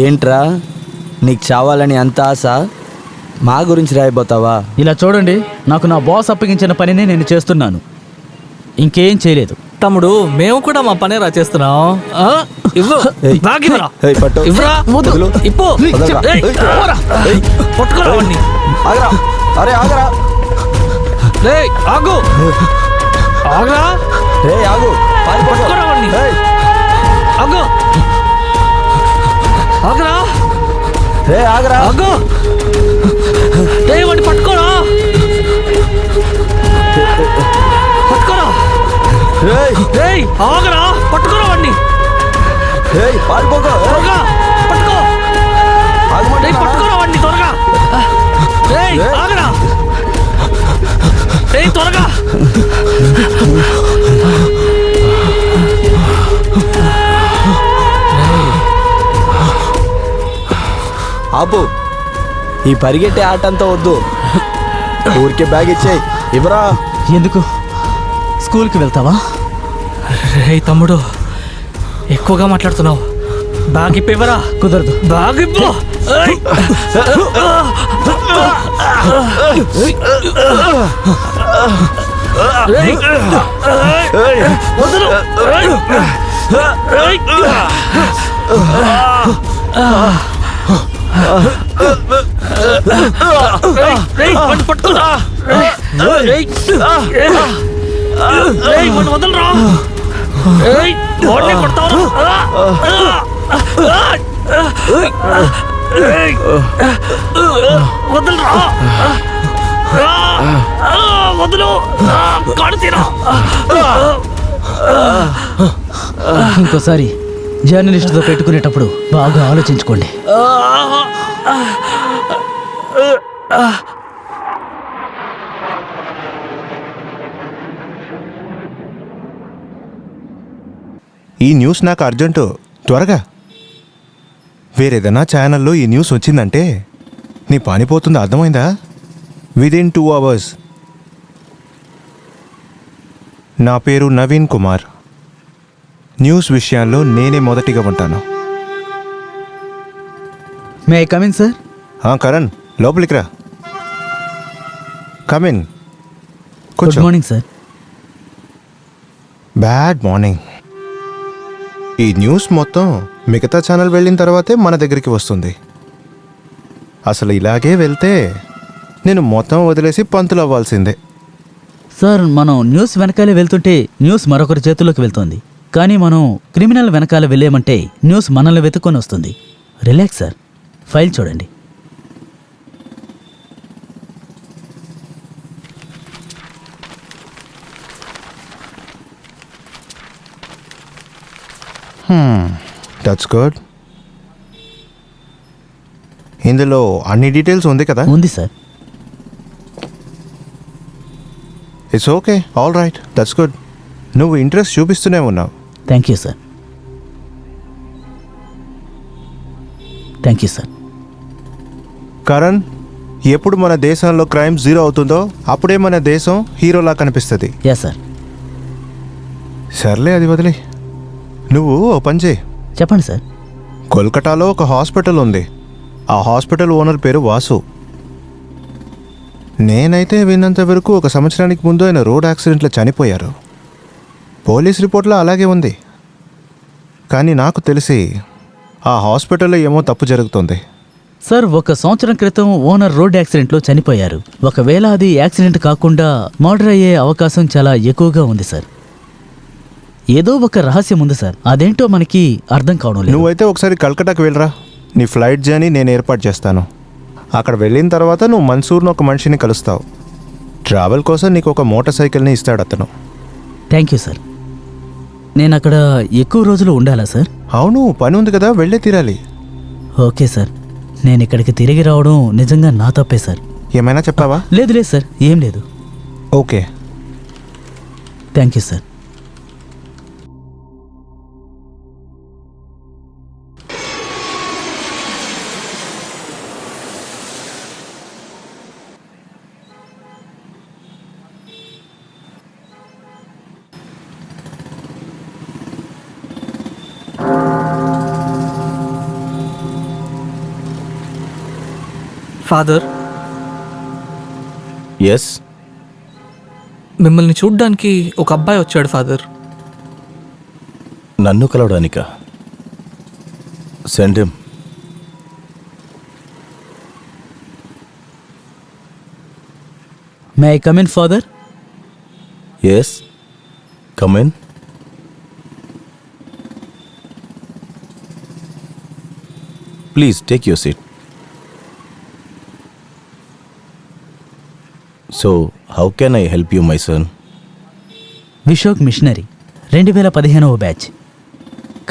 ఏంట్రా నీకు చావాలని అంత ఆశ? మా గురించి రాయిపోతావా? ఇలా చూడండి, నాకు నా బాస్ అప్పగించిన పనిని నేను చేస్తున్నాను, ఇంకేం చేయలేదు. తమ్ముడు మేము కూడా మా పనే చేస్తున్నాం. ఇవ్వు, బ్యాగ్ ఇవ్వరా. ఇవ్వరా. వదులు. ఇప్పు. వదలరా. ఏయ్, పోరా. పట్టుకోరా వాడిని. ఆగరా. అరే ఆగరా. రేయ్, ఆగు. ఆగరా. రే ఆగు. పట్టుకోరా వాడిని. ఆగు. ఆగరా. రే ఆగరా. ఆగు. రేయ్, వాడిని పట్టుకోరా. పట్టుకోరా. రేయ్, ఆగరా. పట్టుకోరా వాడిని. పారిపోకో. త్వరగా పట్టుకో. రేయ్, పట్టుకోరా వాడిని త్వరగా. రేయ్, ఆగరా. రేయ్, త్వరగా. ఆపు. ఈ పరిగెట్టే ఆట అంతా వద్దు. ఊరికే బ్యాగ్ ఇచ్చేయి. ఇవ్వరా. ఎందుకు? స్కూల్కి వెళ్తావా? రేయ్ తమ్ముడు, ఎక్కువగా మాట్లాడుతున్నావు. బ్యాగ్ ఇప్పేవరా. కుదరదు. బ్యాగ్ ఇప్పు. వదులు. పట్టుకురా. వదలరా. కొడతావు. వదలరా. వదులు. కాడుతీరా. ఇంకోసారి జర్నలిస్టుతో పెట్టుకునేటప్పుడు బాగా ఆలోచించుకోండి. ఈ న్యూస్ నాకు అర్జెంటు, త్వరగా. వేరేదన్నా ఛానల్లో ఈ న్యూస్ వచ్చిందంటే నీ పని పోతుందో అర్థమైందా? Within 2 hours. నా పేరు నవీన్ కుమార్. న్యూస్ విషయాల్లో నేనే మొదటిగా ఉంటాను. May I come in sir? Karan, లోపలికి రా. Come in. Good morning sir. Bad morning. ఈ న్యూస్ మొత్తం మిగతా ఛానల్ వెళ్ళిన తర్వాతే మన దగ్గరికి వస్తుంది. అసలు ఇలాగే వెళ్తే నేను మొత్తం వదిలేసి పంతులు అవ్వాల్సిందే. సార్, మనం న్యూస్ వెనకాలే వెళ్తుంటే న్యూస్ మరొకరి చేతుల్లోకి వెళ్తుంది. కానీ మనం క్రిమినల్ వెనకాల వెళ్ళేమంటే న్యూస్ మనల్ని వెతుక్కొని వస్తుంది. Relax sir. ఫైల్ చూడండి. That's good. ఇందులో అన్ని డీటెయిల్స్ ఉంది కదా? ఉంది sir. It's okay, all right, that's good. నువ్వు ఇంట్రెస్ట్ చూపిస్తూనే ఉన్నావు. Thank you sir. Thank you sir. Karan, ఎప్పుడు మన దేశంలో క్రైమ్ 0 అవుతుందో అప్పుడే మన దేశం హీరోలా కనిపిస్తుంది. Yeah sir. సర్లే, అది వదిలే. నువ్వు ఓ పని చేయి. చెప్పండి సార్. కోల్కతాలో ఒక హాస్పిటల్ ఉంది. ఆ హాస్పిటల్ ఓనర్ పేరు వాసు. నేనైతే విన్నంత వరకు 1 సంవత్సరానికి ముందు ఆయన రోడ్ యాక్సిడెంట్లో చనిపోయారు. పోలీస్ రిపోర్ట్లో అలాగే ఉంది. కానీ నాకు తెలిసి ఆ హాస్పిటల్లో ఏమో తప్పు జరుగుతుంది. సార్, 1 సంవత్సరం క్రితం ఓనర్ రోడ్ యాక్సిడెంట్లో చనిపోయారు. ఒకవేళ అది యాక్సిడెంట్ కాకుండా మర్డర్ అయ్యే అవకాశం చాలా ఎక్కువగా ఉంది సార్. ఏదో ఒక రహస్యం ఉంది సార్, అదేంటో మనకి అర్థం కావడం లేదు. నువ్వైతే ఒకసారి కల్కటాకి వెళ్ళరా. నీ ఫ్లైట్ జర్నీ నేను ఏర్పాటు చేస్తాను. అక్కడ వెళ్ళిన తర్వాత నువ్వు మన్సూర్ను ఒక మనిషిని కలుస్తావు. ట్రావెల్ కోసం నీకు ఒక మోటార్ సైకిల్ని ఇస్తాడు అతను. Thank you sir. నేను అక్కడ ఎక్కువ రోజులు ఉండాలా సార్? అవును, పని ఉంది కదా, వెళ్ళే తీరాలి. Okay sir. నేను ఇక్కడికి తిరిగి రావడం నిజంగా నా తప్పే సార్. ఏమైనా చెప్పావా? లేదు లేదు సార్, ఏం లేదు. Okay, thank you sir. Father, yes. మిమ్మల్ని చూడ్డానికి ఒక అబ్బాయి వచ్చాడు ఫాదర్. నన్ను కలవడానికా? Send him. May I come in father? Yes, come in. Please take your seat. So how can I help you my son? Vishok missionary 2015వ బ్యాచ్.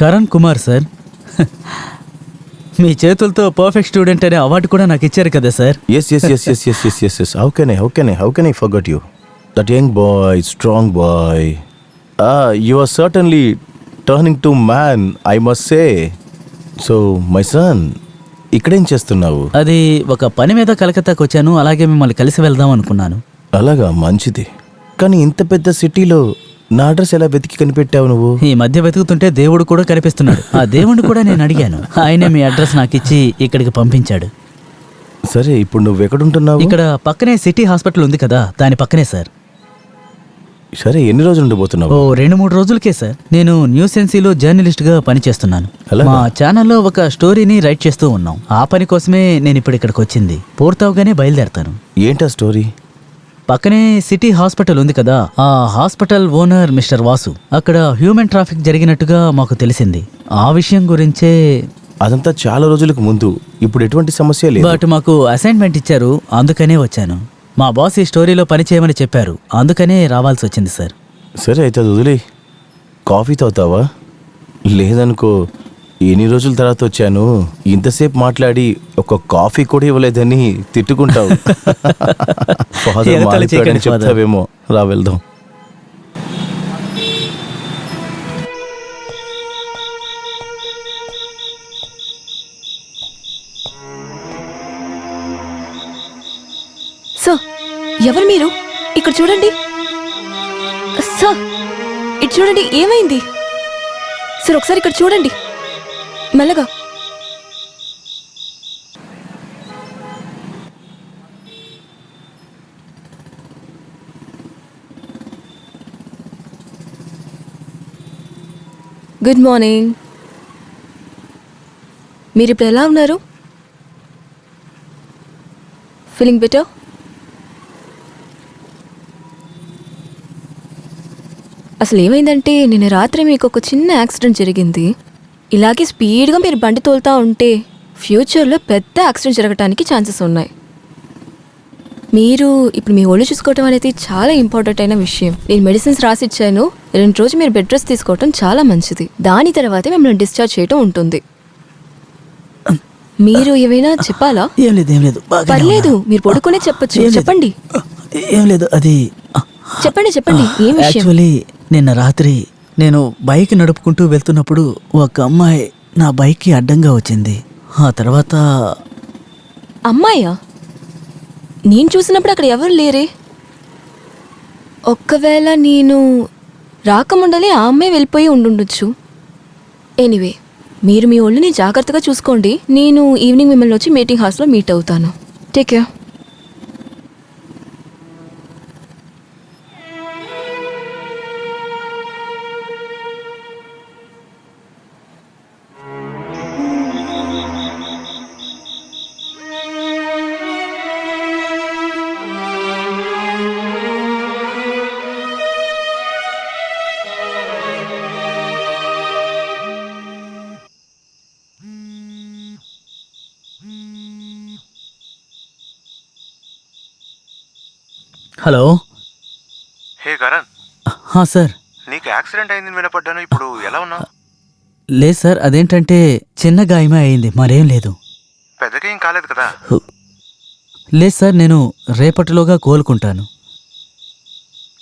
కరణ్ కుమార్ సార్. మీ చేతులతో పర్ఫెక్ట్ స్టూడెంట్ అనే అవార్డు కూడా నాకు ఇచ్చారు కదా sir. Yes, yes, yes, yes, yes, yes, yes, yes. How can I forget you? That young boy, strong boy. You are certainly turning to man, I must say. So, my son, ఇక్కడేం చేస్తున్నావు? అది ఒక పని మీద కలకత్తాకు వచ్చాను, అలాగే మిమ్మల్ని కలిసి వెళ్దాం అనుకున్నాను. అలాగా, మంచిది. కానీ ఇంత పెద్ద సిటీలో నా అడ్రస్ ఎలా వెతికి కనిపెట్టావు నువ్వు? ఈ మధ్య వెతుకుతుంటే దేవుడు కూడా కనిపిస్తున్నాడు. ఆ దేవుడిని కూడా నేను అడిగాను, ఆయనే మీ అడ్రస్ నాకు ఇచ్చి ఇక్కడికి పంపించాడు. సరే, ఇప్పుడు నువ్వు ఎక్కడుంటున్నావు? ఇక్కడ పక్కనే సిటీ హాస్పిటల్ ఉంది కదా, దాని పక్కనే సార్. సరే, ఎన్ని రోజులు ఉండబోతున్నావు? ఓ 2-3 రోజులకే సార్. నేను న్యూస్ ఎన్సీలో జర్నలిస్ట్గా పనిచేస్తున్నాను. అలాగా? మా ఛానల్లో ఒక స్టోరీని రైట్ చేస్తూ ఉన్నాం. ఆ పని కోసమే నేను ఇప్పుడు ఇక్కడికి వచ్చింది. పూర్తవగానే బయలుదేరతాను. ఏంటా స్టోరీ? పక్కనే సిటీ హాస్పిటల్ ఉంది కదా, ఆ హాస్పిటల్ ఓనర్ మిస్టర్ వాసు అక్కడ హ్యూమన్ ట్రాఫిక్ జరిగినట్టుగా మాకు తెలిసింది. ఆ విషయం గురించే. అదంతా చాలా రోజులకు ముందు. ఇప్పుడు ఎటువంటి సమస్య లేదు. బట్ మాకు అసైన్మెంట్ ఇచ్చారు, అందుకనే వచ్చాను. మా బాస్ ఈ స్టోరీలో పని చేయమని చెప్పారు, అందుకనే రావాల్సి వచ్చింది సార్. సరే, అయితే అది వదిలే. కాఫీ తాగుతావా? లేదనుకో, ఎన్ని రోజుల తర్వాత వచ్చాను, ఇంతసేపు మాట్లాడి ఒక కాఫీ కూడా ఇవ్వలేదని తిట్టుకుంటావు. ఫాదర్ ఎగతాళి మారిపోయాడని చేయకండి, ఫాదర్. చెప్తావేమో. రా వెళ్దాం. సార్, ఎవరు మీరు? ఇక్కడ చూడండి సార్, ఇటు చూడండి, ఏమైంది సార్? ఒకసారి ఇక్కడ చూడండి, మెల్లగా. Good morning. మీరు ఇప్పుడు ఎలా ఉన్నారు? Feeling better? అసలు ఏమైందంటే, నిన్న రాత్రి మీకు ఒక చిన్న యాక్సిడెంట్ జరిగింది. ఇలాగే స్పీడ్గా మీరు బండి తోలుతూ ఉంటే ఫ్యూచర్లో పెద్ద యాక్సిడెంట్ జరగడానికి ఛాన్సెస్ ఉన్నాయి. మీరు ఇప్పుడు మీ ఒళ్ళు చూసుకోవటం అనేది చాలా ఇంపార్టెంట్ అయిన విషయం. నేను మెడిసిన్స్ రాసిచ్చాను, 2 రోజులు మీరు బెడ్ రెస్ట్ తీసుకోవటం చాలా మంచిది. దాని తర్వాతే మిమ్మల్ని డిశ్చార్జ్ చేయటం ఉంటుంది. మీరు ఏమైనా చెప్పాలా? ఏం లేదు, ఏం లేదు, బాగానే పర్లేదు, ఉన్నా. మీరు పడుకునే చెప్పచ్చు. ఏం లేదు. చెప్పండి ఏం లేదు, అది చెప్పండి చెప్పండి, ఏం విషయం? యాక్చువల్లీ నిన్న రాత్రి నేను బైక్ నడుపుకుంటూ వెళ్తున్నప్పుడు ఒక అమ్మాయి నా బైక్కి అడ్డంగా వచ్చింది. ఆ తర్వాత అమ్మాయా? నేను చూసినప్పుడు అక్కడ ఎవరు లేరే. ఒక్కవేళ నేను రాకముండలే ఆ అమ్మాయి వెళ్ళిపోయి ఉండుండొచ్చు. ఎనీవే, మీరు మీ ఒళ్ళుని జాగ్రత్తగా చూసుకోండి. నేను ఈవినింగ్ మిమ్మల్ని వచ్చి మీటింగ్ హౌస్లో మీట్ అవుతాను. Take care. హలో. హే కరణ్, సార్. నీకు యాక్సిడెంట్ అయిందని వినపడ్డాను. ఇప్పుడు ఎలా ఉన్నావు? లేదు సార్, అదేంటంటే చిన్న గాయమే అయింది, మరేం లేదు. పెద్దగా ఏం కాలేదు కదా? లేదు సార్, నేను రేపటిలోగా కోలుకుంటాను.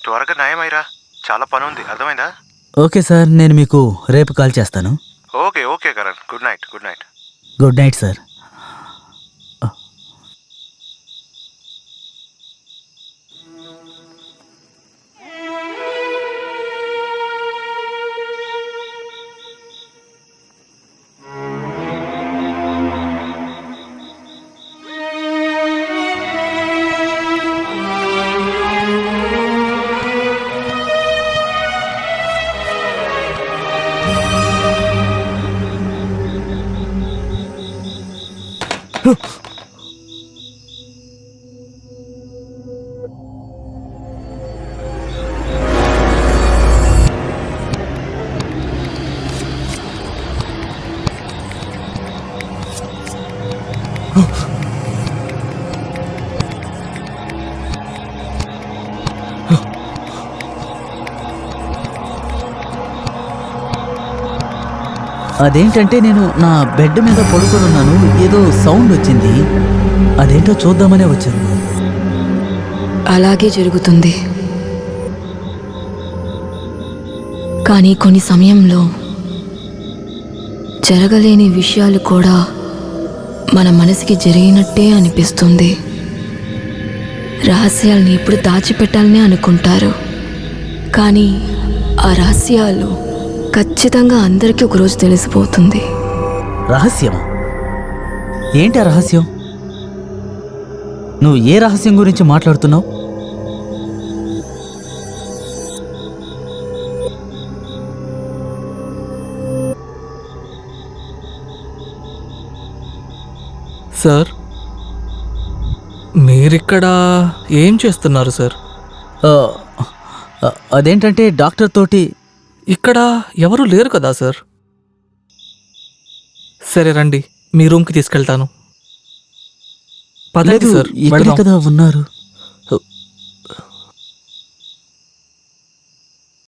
త్వరగా నయమైరా, చాలా పని ఉంది, అర్థమైందా? ఓకే సార్, నేను మీకు రేపు కాల్ చేస్తాను. Okay okay Karan, good night. Good night. Good night sir. అదేంటంటే నేను నా బెడ్ మీద పడుకొని ఉన్నాను, ఏదో సౌండ్ వచ్చింది, అదేంటో చూద్దామనే వచ్చాను. అలాగే జరుగుతుంది. కానీ కొన్ని సమయంలో జరగలేని విషయాలు కూడా మన మనసుకి జరిగినట్టే అనిపిస్తుంది. రహస్యాల్ని ఇప్పుడు దాచిపెట్టాలనే అనుకుంటారు, కానీ ఆ రహస్యాలు ఖచ్చితంగా అందరికీ ఒకరోజు తెలిసిపోతుంది. రహస్యమా? ఏంటి ఆ రహస్యం? నువ్వు ఏ రహస్యం గురించి మాట్లాడుతున్నావు? సార్, మీరిక్కడ ఏం చేస్తున్నారు సార్? ఆ, అదేంటంటే డాక్టర్ తోటి. ఇక్కడ ఎవరు లేరు కదా సార్? సరే రండి, మీ రూమ్కి తీసుకెళ్తాను. పదండి లేదు, సార్, ఇక్కడే వెళ్దాం. కదా ఉన్నారు.